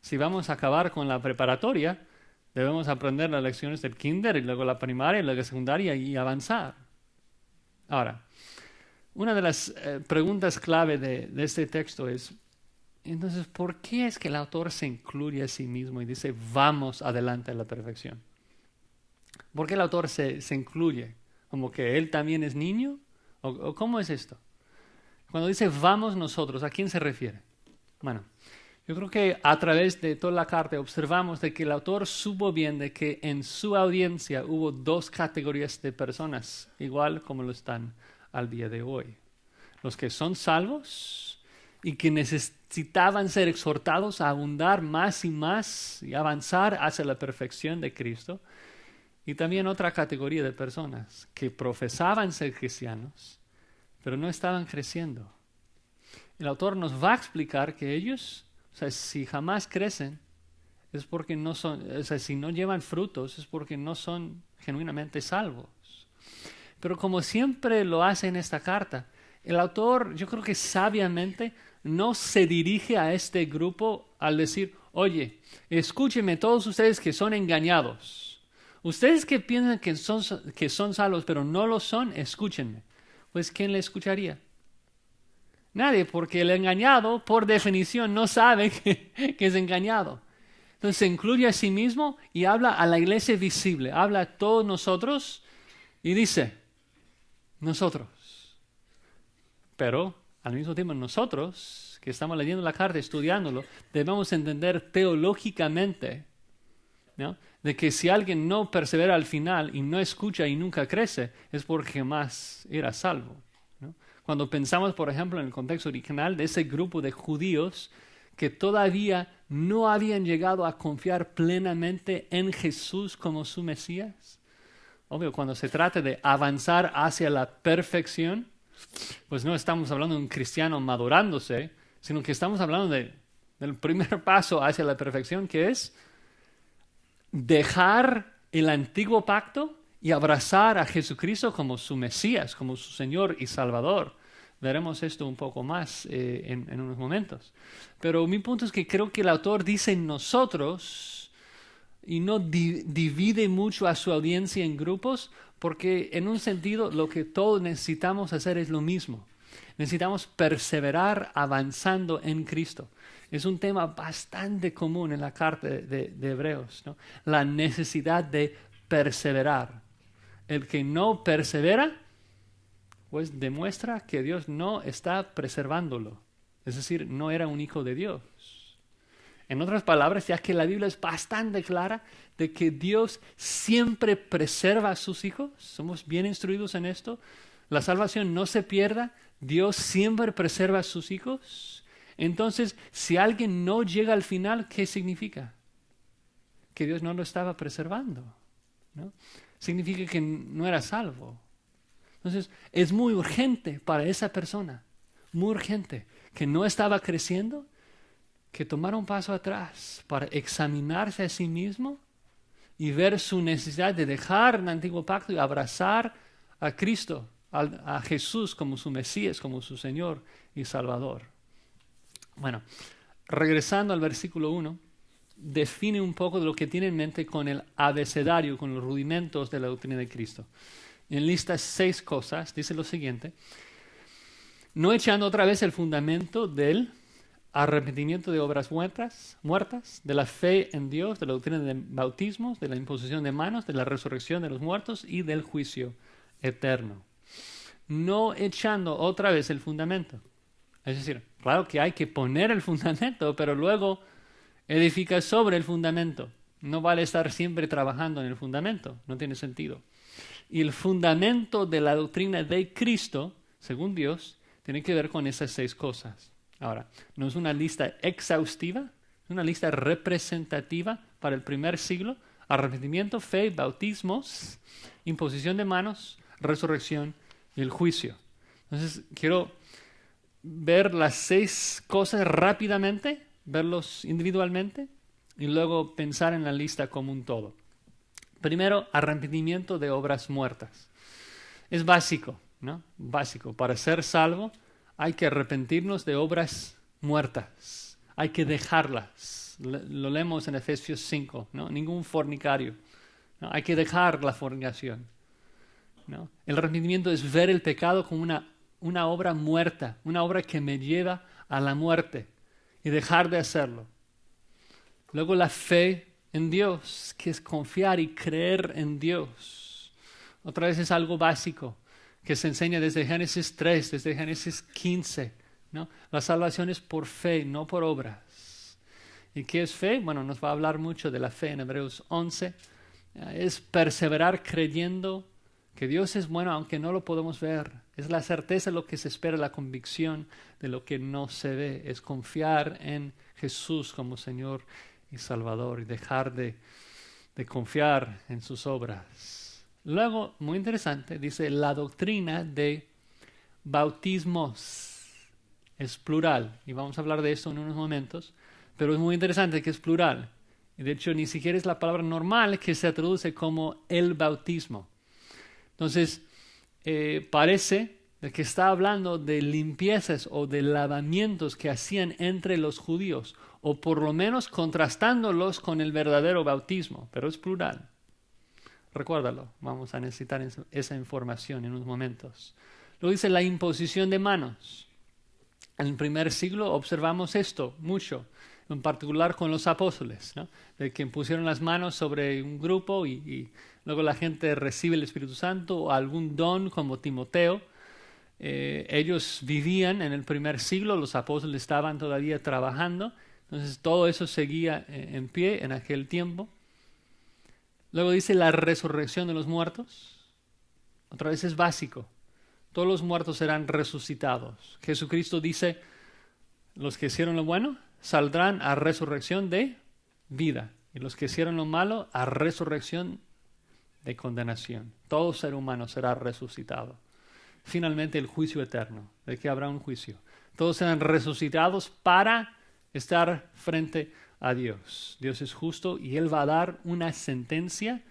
Si vamos a acabar con la preparatoria, debemos aprender las lecciones del kinder y luego la primaria y luego la secundaria y avanzar. Ahora, una de las preguntas clave de este texto es, entonces, ¿por qué es que el autor se incluye a sí mismo y dice, vamos adelante a la perfección? ¿Por qué el autor se incluye? ¿Como que él también es niño? ¿O cómo es esto? Cuando dice vamos nosotros, ¿a quién se refiere? Bueno, yo creo que a través de toda la carta observamos de que el autor supo bien de que en su audiencia hubo dos categorías de personas, igual como lo están al día de hoy. Los que son salvos y que necesitaban ser exhortados a abundar más y más y avanzar hacia la perfección de Cristo. Y también otra categoría de personas que profesaban ser cristianos, pero no estaban creciendo. El autor nos va a explicar que ellos, o sea, si jamás crecen, es porque no son, o sea, si no llevan frutos, es porque no son genuinamente salvos. Pero como siempre lo hace en esta carta, el autor, yo creo que sabiamente, no se dirige a este grupo al decir, oye, escúchenme todos ustedes que son engañados. Ustedes que piensan que son salvos, pero no lo son, escúchenme. Pues, ¿quién le escucharía? Nadie, porque el engañado, por definición, no sabe que es engañado. Entonces se incluye a sí mismo y habla a la iglesia visible, habla a todos nosotros y dice, nosotros. Pero, al mismo tiempo, nosotros, que estamos leyendo la carta, estudiándolo, debemos entender teológicamente, ¿no?, de que si alguien no persevera al final y no escucha y nunca crece, es porque jamás era salvo, ¿no? Cuando pensamos, por ejemplo, en el contexto original de ese grupo de judíos que todavía no habían llegado a confiar plenamente en Jesús como su Mesías, obvio, cuando se trata de avanzar hacia la perfección, pues no estamos hablando de un cristiano madurándose, sino que estamos hablando del primer paso hacia la perfección, que es dejar el antiguo pacto y abrazar a Jesucristo como su Mesías, como su Señor y Salvador. Veremos esto un poco más en unos momentos. Pero mi punto es que creo que el autor dice nosotros y no divide mucho a su audiencia en grupos, porque en un sentido lo que todos necesitamos hacer es lo mismo. Necesitamos perseverar avanzando en Cristo. Es un tema bastante común en la carta de Hebreos, ¿no? La necesidad de perseverar. El que no persevera, pues demuestra que Dios no está preservándolo. Es decir, no era un hijo de Dios. En otras palabras, ya que la Biblia es bastante clara de que Dios siempre preserva a sus hijos, somos bien instruidos en esto, la salvación no se pierda, Dios siempre preserva a sus hijos. Entonces, si alguien no llega al final, ¿qué significa? Que Dios no lo estaba preservando, ¿no? Significa que no era salvo. Entonces, es muy urgente para esa persona, muy urgente, que no estaba creciendo, que tomara un paso atrás para examinarse a sí mismo y ver su necesidad de dejar el antiguo pacto y abrazar a Cristo, a Jesús como su Mesías, como su Señor y Salvador. Bueno, regresando al versículo 1, define un poco de lo que tiene en mente con el abecedario, con los rudimentos de la doctrina de Cristo. En lista 6 cosas, dice lo siguiente: no echando otra vez el fundamento del arrepentimiento de obras muertas, de la fe en Dios, de la doctrina de bautismos, de la imposición de manos, de la resurrección de los muertos y del juicio eterno. No echando otra vez el fundamento. Es decir, claro que hay que poner el fundamento, pero luego edifica sobre el fundamento. No vale estar siempre trabajando en el fundamento, no tiene sentido. Y el fundamento de la doctrina de Cristo, según Dios, tiene que ver con esas 6 cosas. Ahora, no es una lista exhaustiva, es una lista representativa para el primer siglo: arrepentimiento, fe, bautismos, imposición de manos, resurrección y el juicio. Entonces, quiero ver las 6 cosas rápidamente, verlos individualmente y luego pensar en la lista como un todo. Primero, arrepentimiento de obras muertas. Es básico, ¿no? Básico. Para ser salvo hay que arrepentirnos de obras muertas. hay que dejarlas. Lo leemos en Efesios 5, ¿no? Ningún fornicario, ¿no? Hay que dejar la fornicación, ¿no? El arrepentimiento es ver el pecado como una obra muerta, una obra que me lleva a la muerte y dejar de hacerlo. Luego la fe en Dios, que es confiar y creer en Dios. Otra vez es algo básico que se enseña desde Génesis 3, desde Génesis 15, ¿no? La salvación es por fe, no por obras. ¿Y qué es fe? Bueno, nos va a hablar mucho de la fe en Hebreos 11. Es perseverar creyendo que Dios es bueno aunque no lo podemos ver. Es la certeza de lo que se espera, la convicción de lo que no se ve. Es confiar en Jesús como Señor y Salvador y dejar de confiar en sus obras. Luego, muy interesante, dice la doctrina de bautismos. Es plural y vamos a hablar de esto en unos momentos, pero es muy interesante que es plural. Y de hecho, ni siquiera es la palabra normal que se traduce como el bautismo. Entonces, parece que está hablando de limpiezas o de lavamientos que hacían entre los judíos, o por lo menos contrastándolos con el verdadero bautismo, pero es plural. Recuérdalo, vamos a necesitar esa información en unos momentos. Luego dice la imposición de manos. En el primer siglo observamos esto mucho, en particular con los apóstoles, ¿no? De que pusieron las manos sobre un grupo y luego la gente recibe el Espíritu Santo o algún don como Timoteo. Ellos vivían en el primer siglo, los apóstoles estaban todavía trabajando, entonces todo eso seguía en pie en aquel tiempo. Luego dice la resurrección de los muertos. Otra vez es básico. Todos los muertos serán resucitados. Jesucristo dice, los que hicieron lo bueno saldrán a resurrección de vida. Y los que hicieron lo malo a resurrección de condenación. Todo ser humano será resucitado. Finalmente el juicio eterno, de que habrá un juicio. Todos serán resucitados para estar frente a Dios. Dios es justo y Él va a dar una sentencia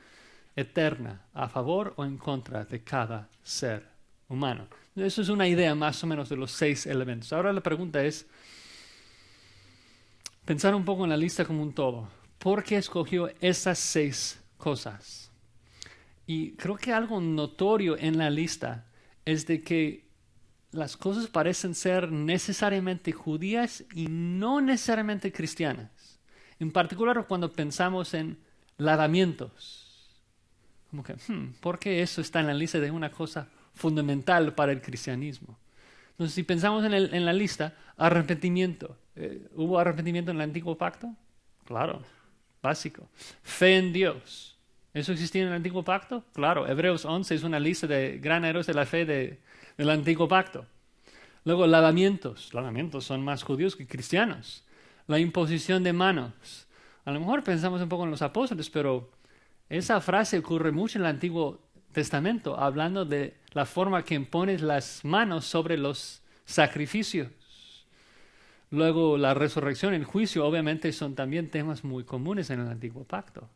eterna a favor o en contra de cada ser humano. Eso es una idea más o menos de los 6 elementos. Ahora la pregunta es pensar un poco en la lista como un todo. ¿Por qué escogió esas 6 cosas? Y creo que algo notorio en la lista es de que las cosas parecen ser necesariamente judías y no necesariamente cristianas. En particular cuando pensamos en lavamientos. Como que, ¿por qué eso está en la lista de una cosa fundamental para el cristianismo? Entonces, si pensamos en la lista, arrepentimiento. ¿Hubo arrepentimiento en el Antiguo Pacto? Claro, básico. Fe en Dios. ¿Eso existía en el Antiguo Pacto? Claro, Hebreos 11 es una lista de gran héroes de la fe del Antiguo Pacto. Luego, lavamientos. Lavamientos son más judíos que cristianos. La imposición de manos. A lo mejor pensamos un poco en los apóstoles, pero esa frase ocurre mucho en el Antiguo Testamento, hablando de la forma que impones las manos sobre los sacrificios. Luego, la resurrección y el juicio, obviamente, son también temas muy comunes en el Antiguo Pacto.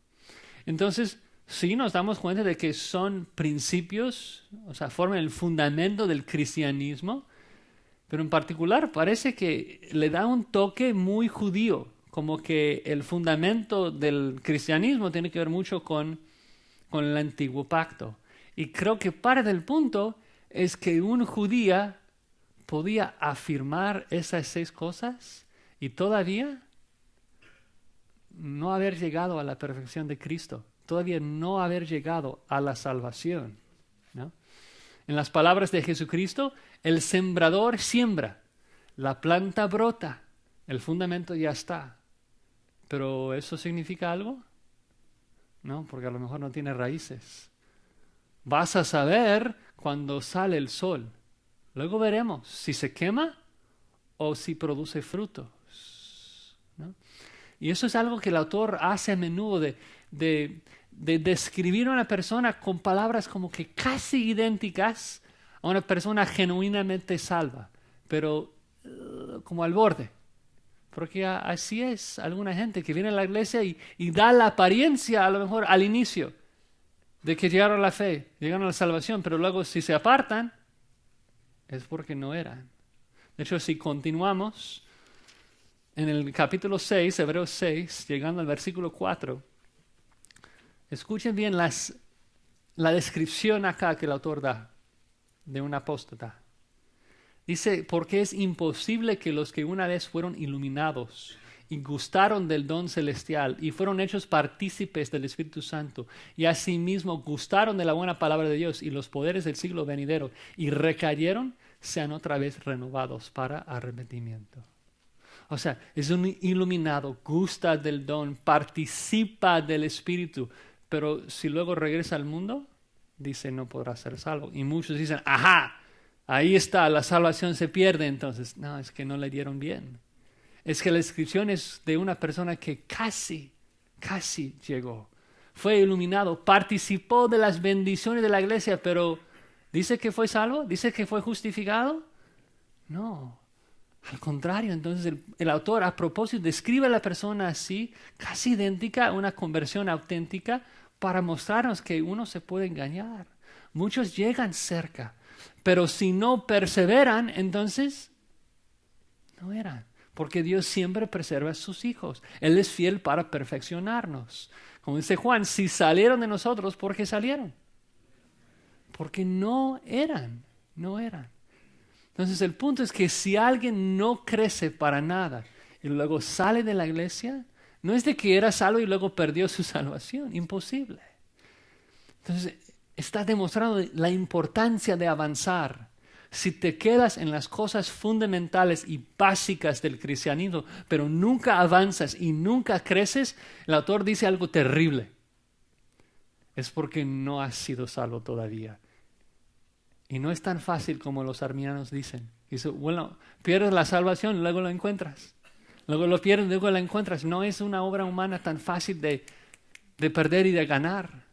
Entonces, sí nos damos cuenta de que son principios, o sea, forman el fundamento del cristianismo, pero en particular parece que le da un toque muy judío, como que el fundamento del cristianismo tiene que ver mucho con el Antiguo Pacto. Y creo que parte del punto es que un judío podía afirmar esas 6 cosas y todavía no haber llegado a la perfección de Cristo, todavía no haber llegado a la salvación, ¿no? En las palabras de Jesucristo, el sembrador siembra, la planta brota, el fundamento ya está. ¿Pero eso significa algo? No, porque a lo mejor no tiene raíces. Vas a saber cuando sale el sol. Luego veremos si se quema o si produce frutos, ¿no? Y eso es algo que el autor hace a menudo de describir a una persona con palabras como que casi idénticas a una persona genuinamente salva, pero como al borde. Porque así es alguna gente que viene a la iglesia y da la apariencia a lo mejor al inicio de que llegaron a la fe, llegaron a la salvación, pero luego si se apartan es porque no eran. De hecho, si continuamos en el capítulo 6, Hebreos 6, llegando al versículo 4, escuchen bien la descripción acá que el autor da de un apóstata. Dice, porque es imposible que los que una vez fueron iluminados y gustaron del don celestial y fueron hechos partícipes del Espíritu Santo y asimismo gustaron de la buena palabra de Dios y los poderes del siglo venidero y recayeron, sean otra vez renovados para arrepentimiento. O sea, es un iluminado, gusta del don, participa del Espíritu, pero si luego regresa al mundo, dice no podrá ser salvo. Y muchos dicen, ajá, ahí está, la salvación se pierde entonces. No, es que no le dieron bien. Es que la descripción es de una persona que casi llegó. Fue iluminado, participó de las bendiciones de la iglesia, pero ¿dice que fue salvo? ¿Dice que fue justificado? No. Al contrario, entonces el autor a propósito describe a la persona así, casi idéntica a una conversión auténtica, para mostrarnos que uno se puede engañar. Muchos llegan cerca, pero si no perseveran, entonces no eran. Porque Dios siempre preserva a sus hijos. Él es fiel para perfeccionarnos. Como dice Juan, si salieron de nosotros, ¿por qué salieron? Porque no eran. Entonces el punto es que si alguien no crece para nada y luego sale de la iglesia, no es de que era salvo y luego perdió su salvación. Imposible. Entonces está demostrando la importancia de avanzar. Si te quedas en las cosas fundamentales y básicas del cristianismo, pero nunca avanzas y nunca creces, el autor dice algo terrible. Es porque no has sido salvo todavía. Y no es tan fácil como los arminianos dicen. Dice, bueno, pierdes la salvación, luego lo encuentras. Luego lo pierdes, luego la encuentras. No es una obra humana tan fácil de perder y de ganar.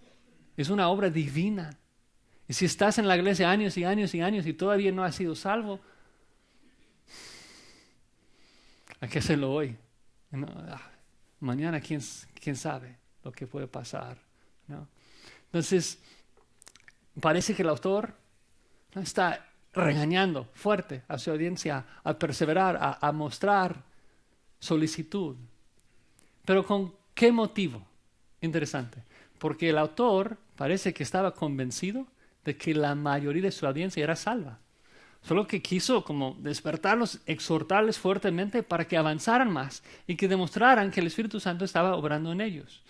Es una obra divina. Y si estás en la iglesia años y años y años y todavía no has sido salvo, hay que hacerlo hoy. No, mañana, ¿quién sabe lo que puede pasar? ¿No? Entonces, parece que el autor no está regañando fuerte a su audiencia a perseverar, a mostrar solicitud. Pero ¿con qué motivo? Interesante. Porque el autor parece que estaba convencido de que la mayoría de su audiencia era salva. Solo que quiso como despertarlos, exhortarles fuertemente para que avanzaran más y que demostraran que el Espíritu Santo estaba obrando en ellos.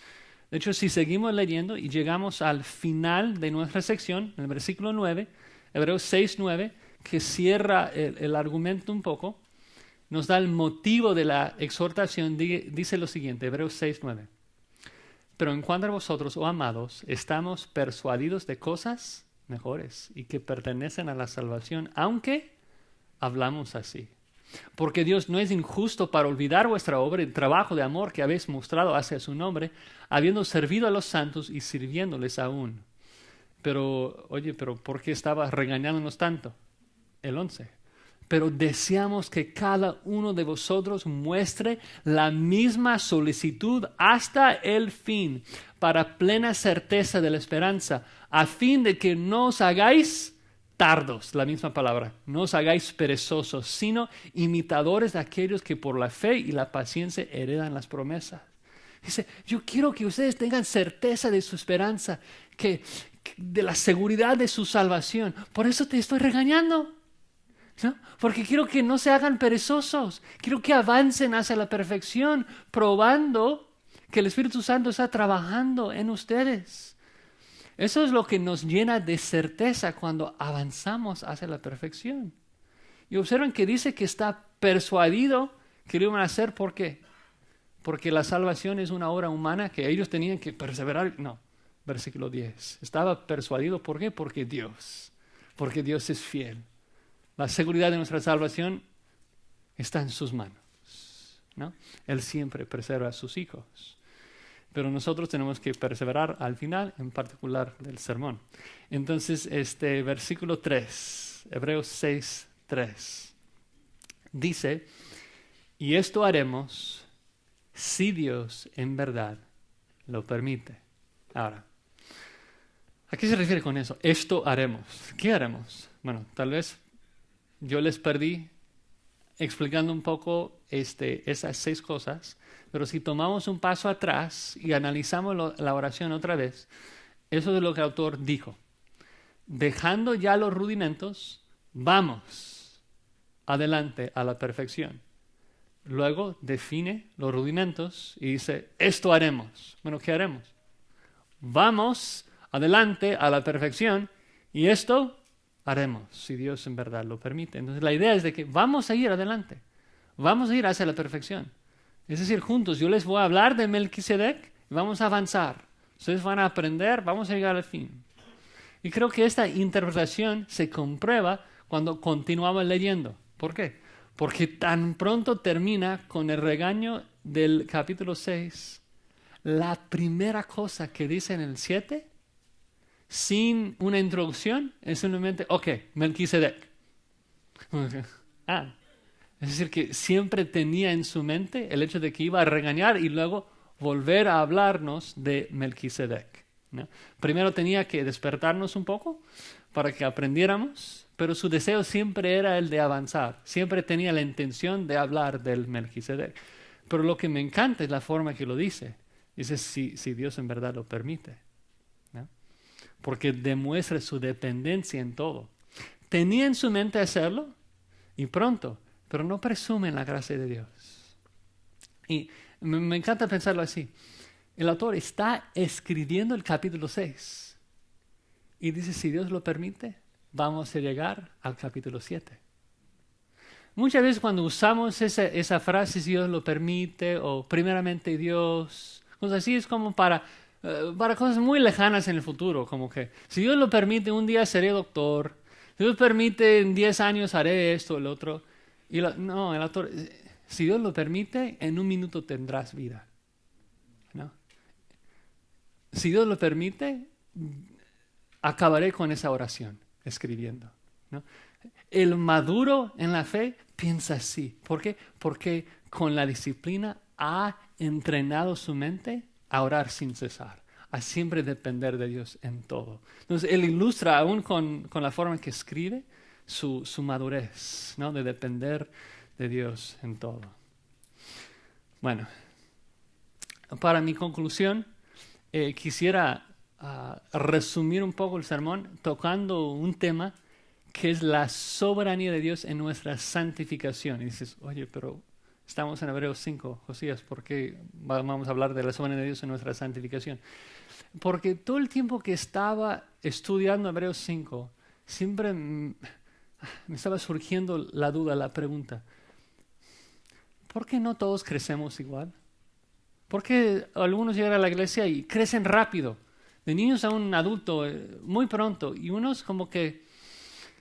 De hecho, si seguimos leyendo y llegamos al final de nuestra sección, en el versículo 9, Hebreos 6:9, que cierra el argumento un poco, nos da el motivo de la exhortación, dice lo siguiente, Hebreos 6:9. Pero en cuanto a vosotros, oh amados, estamos persuadidos de cosas mejores y que pertenecen a la salvación, aunque hablamos así. Porque Dios no es injusto para olvidar vuestra obra y el trabajo de amor que habéis mostrado hacia su nombre, habiendo servido a los santos y sirviéndoles aún. Pero ¿por qué estaba regañándonos tanto? El 11. Pero deseamos que cada uno de vosotros muestre la misma solicitud hasta el fin, para plena certeza de la esperanza, a fin de que no os hagáis tardos, la misma palabra, no os hagáis perezosos, sino imitadores de aquellos que por la fe y la paciencia heredan las promesas. Dice, yo quiero que ustedes tengan certeza de su esperanza, de la seguridad de su salvación. Por eso te estoy regañando. ¿No? Porque quiero que no se hagan perezosos, quiero que avancen hacia la perfección, probando que el Espíritu Santo está trabajando en ustedes. Eso es lo que nos llena de certeza cuando avanzamos hacia la perfección. Y observen que dice que está persuadido que lo iban a hacer. ¿Por qué? Porque la salvación es una obra humana que ellos tenían que perseverar. No, versículo 10. Estaba persuadido, ¿por qué? Porque Dios es fiel. La seguridad de nuestra salvación está en sus manos, ¿no? Él siempre preserva a sus hijos. Pero nosotros tenemos que perseverar al final, en particular del sermón. Entonces, versículo 3, Hebreos 6:3, dice, y esto haremos si Dios en verdad lo permite. Ahora, ¿a qué se refiere con eso? Esto haremos. ¿Qué haremos? Bueno, tal vez yo les perdí explicando un poco esas 6 cosas, pero si tomamos un paso atrás y analizamos la oración otra vez, eso es lo que el autor dijo. Dejando ya los rudimentos, vamos adelante a la perfección. Luego define los rudimentos y dice, esto haremos. Bueno, ¿qué haremos? Vamos adelante a la perfección y esto haremos, si Dios en verdad lo permite. Entonces la idea es de que vamos a ir adelante, vamos a ir hacia la perfección. Es decir, juntos yo les voy a hablar de Melquisedec y vamos a avanzar. Ustedes van a aprender, vamos a llegar al fin. Y creo que esta interpretación se comprueba cuando continuamos leyendo. ¿Por qué? Porque tan pronto termina con el regaño del capítulo 6, la primera cosa que dice en el 7, sin una introducción, es simplemente, ok, Melquisedec. Es decir, que siempre tenía en su mente el hecho de que iba a regañar y luego volver a hablarnos de Melquisedec, ¿no? Primero tenía que despertarnos un poco para que aprendiéramos, pero su deseo siempre era el de avanzar. Siempre tenía la intención de hablar del Melquisedec. Pero lo que me encanta es la forma que lo dice. Dice, si Dios en verdad lo permite, ¿no? Porque demuestra su dependencia en todo. Tenía en su mente hacerlo y pronto, pero no presume en la gracia de Dios. Y me encanta pensarlo así. El autor está escribiendo el capítulo 6 y dice, si Dios lo permite, vamos a llegar al capítulo 7. Muchas veces cuando usamos esa frase, si Dios lo permite, o primeramente Dios, cosas así, es como para cosas muy lejanas en el futuro, como que si Dios lo permite, un día seré doctor, si Dios permite, en 10 años haré esto o el otro. No, el autor, si Dios lo permite, en 1 minuto tendrás vida, ¿no? Si Dios lo permite, acabaré con esa oración escribiendo, ¿no? El maduro en la fe piensa así. ¿Por qué? Porque con la disciplina ha entrenado su mente a orar sin cesar, a siempre depender de Dios en todo. Entonces, él ilustra aún con la forma en que escribe su madurez, ¿no? De depender de Dios en todo. Bueno, para mi conclusión, quisiera resumir un poco el sermón tocando un tema que es la soberanía de Dios en nuestra santificación. Y dices, oye, pero estamos en Hebreos 5, Josías, ¿por qué vamos a hablar de la soberanía de Dios en nuestra santificación? Porque todo el tiempo que estaba estudiando Hebreos 5, siempre me estaba surgiendo la duda, la pregunta, ¿por qué no todos crecemos igual? ¿Por qué algunos llegan a la iglesia y crecen rápido? De niños a un adulto muy pronto. Y unos como que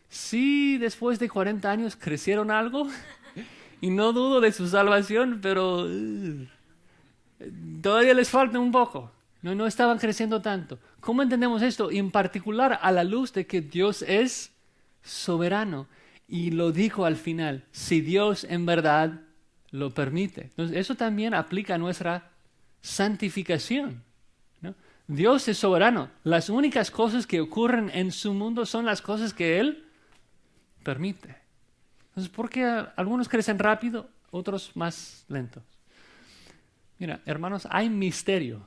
sí, después de 40 años crecieron algo. Y no dudo de su salvación, pero todavía les falta un poco. No estaban creciendo tanto. ¿Cómo entendemos esto? En particular a la luz de que Dios es soberano. Y lo dijo al final, si Dios en verdad lo permite. Entonces, eso también aplica a nuestra santificación, ¿no? Dios es soberano. Las únicas cosas que ocurren en su mundo son las cosas que Él permite. Entonces, ¿por qué algunos crecen rápido, otros más lentos? Mira, hermanos, hay misterio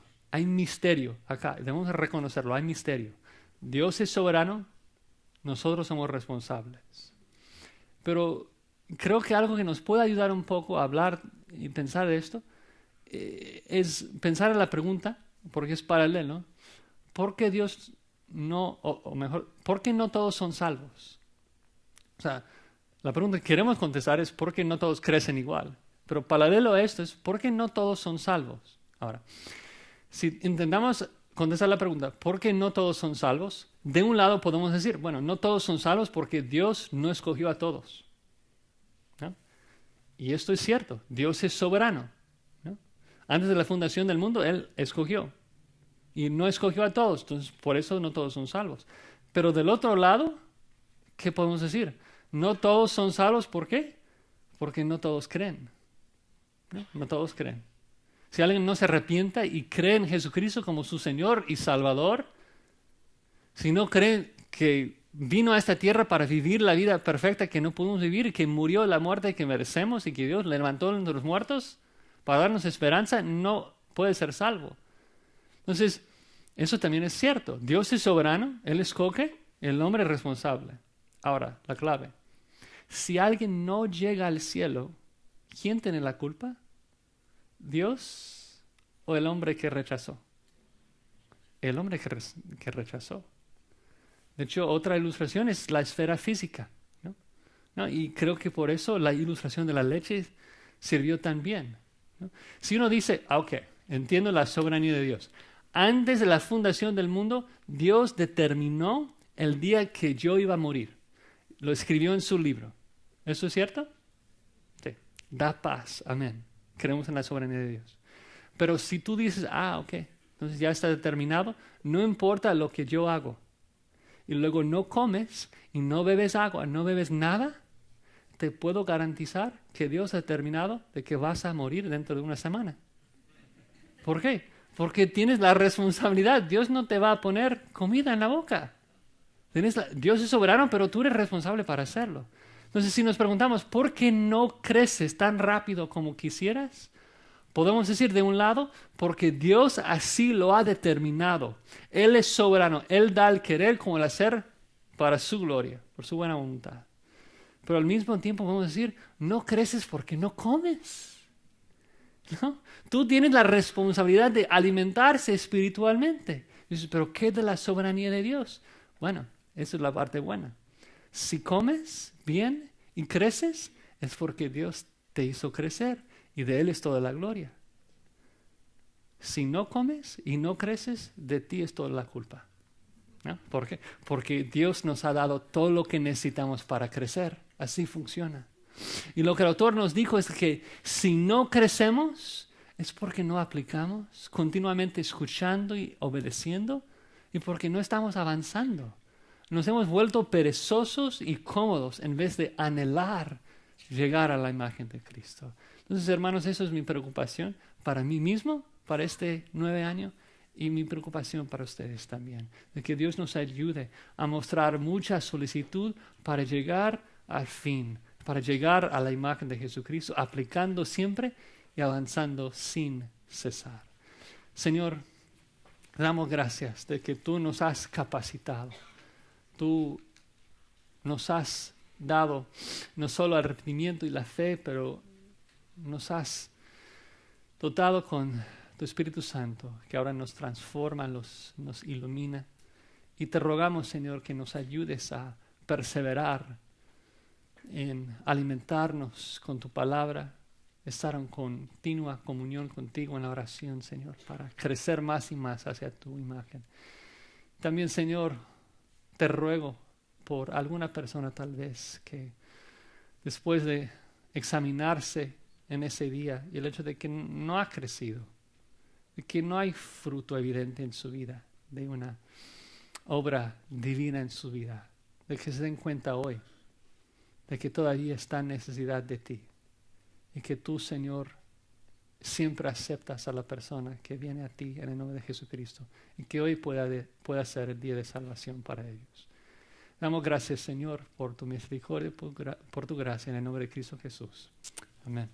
acá. Debemos reconocerlo, hay misterio. Dios es soberano, nosotros somos responsables. Pero creo que algo que nos puede ayudar un poco a hablar y pensar de esto es pensar en la pregunta, porque es paralelo, ¿por qué Dios no, o mejor, por qué no todos son salvos? O sea, la pregunta que queremos contestar es ¿por qué no todos crecen igual? Pero paralelo a esto es ¿por qué no todos son salvos? Ahora, si intentamos contestar la pregunta ¿por qué no todos son salvos? De un lado podemos decir, bueno, no todos son salvos porque Dios no escogió a todos, ¿no? Y esto es cierto, Dios es soberano, ¿no? Antes de la fundación del mundo, Él escogió. Y no escogió a todos, entonces por eso no todos son salvos. Pero del otro lado, ¿qué podemos decir? No todos son salvos, ¿por qué? Porque no todos creen. No todos creen. Si alguien no se arrepienta y cree en Jesucristo como su Señor y Salvador, si no cree que vino a esta tierra para vivir la vida perfecta que no pudimos vivir y que murió la muerte que merecemos y que Dios le levantó entre los muertos para darnos esperanza, no puede ser salvo. Entonces, eso también es cierto. Dios es soberano, Él escoge, el hombre es responsable. Ahora, la clave. Si alguien no llega al cielo, ¿quién tiene la culpa? ¿Dios o el hombre que rechazó? El hombre que rechazó. De hecho, otra ilustración es la esfera física, ¿no? Y creo que por eso la ilustración de la leche sirvió tan bien, ¿no? Si uno dice, ok, entiendo la soberanía de Dios. Antes de la fundación del mundo, Dios determinó el día que yo iba a morir. Lo escribió en su libro. ¿Eso es cierto? Sí. Da paz. Amén. Creemos en la soberanía de Dios. Pero si tú dices, ok, entonces ya está determinado, no importa lo que yo hago, y luego no comes y no bebes agua, no bebes nada, te puedo garantizar que Dios ha determinado de que vas a morir dentro de una semana. ¿Por qué? Porque tienes la responsabilidad. Dios no te va a poner comida en la boca. Dios es soberano, pero tú eres responsable para hacerlo. Entonces, si nos preguntamos, ¿por qué no creces tan rápido como quisieras? Podemos decir, de un lado, porque Dios así lo ha determinado. Él es soberano. Él da el querer como el hacer para su gloria, por su buena voluntad. Pero al mismo tiempo podemos decir, no creces porque no comes, ¿no? Tú tienes la responsabilidad de alimentarse espiritualmente. Dices, ¿pero qué de la soberanía de Dios? Bueno, esa es la parte buena. Si comes bien y creces, es porque Dios te hizo crecer y de Él es toda la gloria. Si no comes y no creces, de ti es toda la culpa, ¿no? ¿Por qué? Porque Dios nos ha dado todo lo que necesitamos para crecer. Así funciona. Y lo que el autor nos dijo es que si no crecemos, es porque no aplicamos, continuamente escuchando y obedeciendo, y porque no estamos avanzando. Nos hemos vuelto perezosos y cómodos en vez de anhelar llegar a la imagen de Cristo. Entonces, hermanos, eso es mi preocupación para mí mismo, para este 9 años, y mi preocupación para ustedes también. De que Dios nos ayude a mostrar mucha solicitud para llegar al fin, para llegar a la imagen de Jesucristo, aplicando siempre y avanzando sin cesar. Señor, damos gracias de que tú nos has capacitado. Tú nos has dado no solo el arrepentimiento y la fe, pero nos has dotado con tu Espíritu Santo, que ahora nos transforma, nos ilumina. Y te rogamos, Señor, que nos ayudes a perseverar en alimentarnos con tu palabra, estar en continua comunión contigo en la oración, Señor, para crecer más y más hacia tu imagen. También, Señor, te ruego por alguna persona tal vez que después de examinarse en ese día y el hecho de que no ha crecido, de que no hay fruto evidente en su vida, de una obra divina en su vida, de que se den cuenta hoy de que todavía está en necesidad de ti y que tú, Señor, siempre aceptas a la persona que viene a ti en el nombre de Jesucristo y que hoy pueda ser el día de salvación para ellos. Damos gracias, Señor, por tu misericordia, por tu gracia en el nombre de Cristo Jesús. Amén.